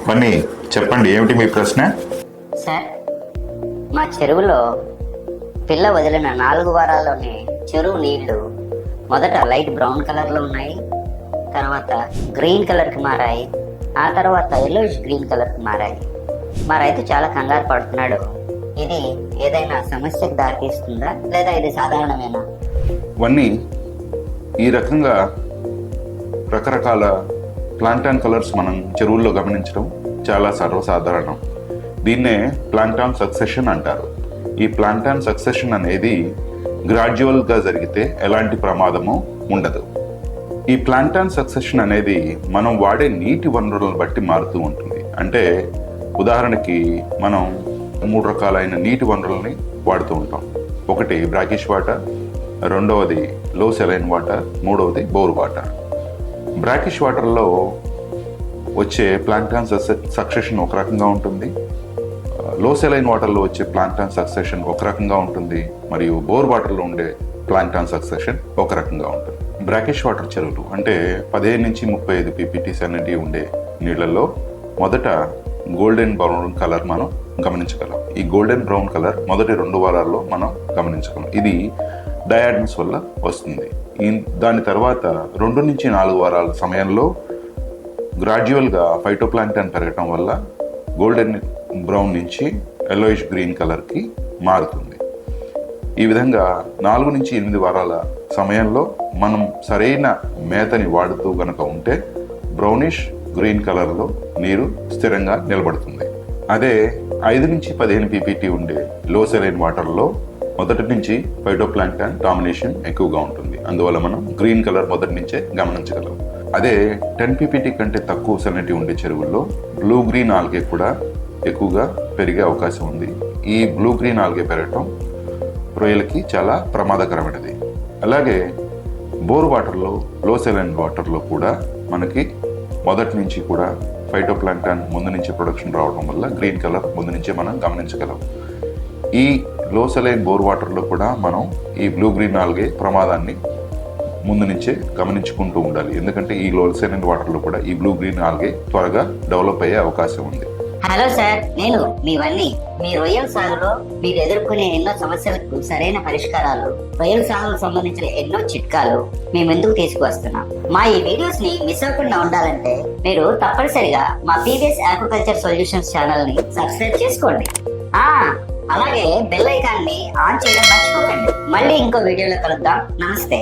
బన్నీ చెప్పండి, ఏమిటి మీ ప్రశ్న? సార్, మా చెరువులో పిల్ల వదిలిన 4 వారాల్లోనే చెరువు నీళ్లు మొదట లైట్ బ్రౌన్ కలర్లో ఉన్నాయి, తర్వాత గ్రీన్ కలర్కి మారాయి, ఆ తర్వాత ఎల్లోయిష్ గ్రీన్ కలర్కి మారాయి. మా రైతు చాలా కంగారు పడుతున్నాడు. ఇది ఏదైనా సమస్యకు దారితీస్తుందా లేదా ఇది సాధారణమేనా? ఇవన్నీ ఈ రకంగా రకరకాల ప్లాంటాన్ కలర్స్ మనం చెరువుల్లో గమనించడం చాలా సర్వసాధారణం. దీన్నే ప్లాంటాన్ సక్సెషన్ అంటారు. ఈ ప్లాంటాన్ సక్సెషన్ అనేది గ్రాడ్యువల్గా జరిగితే ఎలాంటి ప్రమాదము ఉండదు. ఈ ప్లాంటాన్ సక్సెషన్ అనేది మనం వాడే నీటి వనరులను బట్టి మారుతూ ఉంటుంది. అంటే ఉదాహరణకి మనం 3 రకాలైన నీటి వనరులని వాడుతూ ఉంటాం. ఒకటి బ్రాకిష్ వాటర్, రెండవది లో సెలైన్ వాటర్, మూడవది బోర్ వాటర్. బ్రాకిష్ వాటర్లో వచ్చే ప్లాంటాన్ సక్సెషన్ ఒక రకంగా ఉంటుంది, లో సెలైన్ వాటర్లో వచ్చే ప్లాంటాన్ సక్సెషన్ ఒక రకంగా ఉంటుంది, మరియు బోర్ వాటర్లో ఉండే ప్లాంటాన్ సక్సెషన్ ఒక రకంగా ఉంటుంది. బ్రాకిష్ వాటర్ చెరువులు అంటే 15 నుంచి 35 ppt సాలినిటీ ఉండే నీళ్లలో మొదట గోల్డెన్ బ్రౌన్ కలర్ మనం గమనించగలం. ఈ గోల్డెన్ బ్రౌన్ కలర్ మొదటి 2 వారాల్లో మనం గమనించగలం. ఇది డయాడ్నస్ వల్ల వస్తుంది. దాని తర్వాత 2 నుంచి 4 వారాల సమయంలో గ్రాడ్యువల్గా ఫైటోప్లాంక్టన్ పెరగటం వల్ల గోల్డెన్ బ్రౌన్ నుంచి ఎల్లోయిష్ గ్రీన్ కలర్కి మారుతుంది. ఈ విధంగా 4 నుంచి 8 వారాల సమయంలో మనం సరైన మేతని వాడుతూ గనక ఉంటే బ్రౌనిష్ గ్రీన్ కలర్లో నీరు స్థిరంగా నిలబడుతుంది. అదే 5 నుంచి 15 ppt ఉండే లో సెలైన్ వాటర్లో మొదటి నుంచి ఫైటోప్లాంక్టన్ డామినేషన్ ఎక్కువగా ఉంటుంది. అందువల్ల మనం గ్రీన్ కలర్ మొదటి నుంచే గమనించగలం. అదే 10 ppt కంటే తక్కువ సెలనిటీ ఉండే చెరువుల్లో బ్లూ గ్రీన్ ఆల్గే కూడా ఎక్కువగా పెరిగే అవకాశం ఉంది. ఈ బ్లూ గ్రీన్ ఆల్గే పెరగటం రొయ్యలకి చాలా ప్రమాదకరమైనది. అలాగే బోర్ వాటర్లో, లో సెలైన్ వాటర్లో కూడా మనకి మొదటి నుంచి కూడా ఫైటోప్లాంక్టన్ ముందు నుంచి ప్రొడక్షన్ రావడం వల్ల గ్రీన్ కలర్ ముందు నుంచే మనం గమనించగలం. ఈ లో సెలైన్ బోర్ వాటర్లో కూడా మనం ఈ బ్లూ గ్రీన్ ఆల్గే ప్రమాదాన్ని ముందు నుంచే గమనించుకుంటూ ఉండాలి. ఎందుకంటే ఈ లో సెలైన్ వాటర్లో కూడా ఈ బ్లూ గ్రీన్ ఆల్గే త్వరగా డెవలప్ అయ్యే అవకాశం ఉంది. హలో సార్, నేను మీవన్నీ మీ రొయ్యల సాగులో మీరు ఎదుర్కొనే ఎన్నో సమస్యలకు సరైన పరిష్కారాలు, రొయ్యల సాగుకు సంబంధించిన ఎన్నో చిట్కాలు మీ ముందుకు తీసుకువస్తున్నాం. మా ఈ వీడియోస్ ని మిస్ అవ్వకుండా ఉండాలంటే మీరు తప్పనిసరిగా మా పీవీఎస్ ఆక్వాకల్చర్ సొల్యూషన్స్ ఛానల్ ని సబ్స్క్రైబ్ చేసుకోండి. అలాగే బెల్ ఐకాన్ ని ఆన్ చేయడం మర్చిపోకండి. మళ్ళీ ఇంకో వీడియోలో కలుద్దాం. నమస్తే.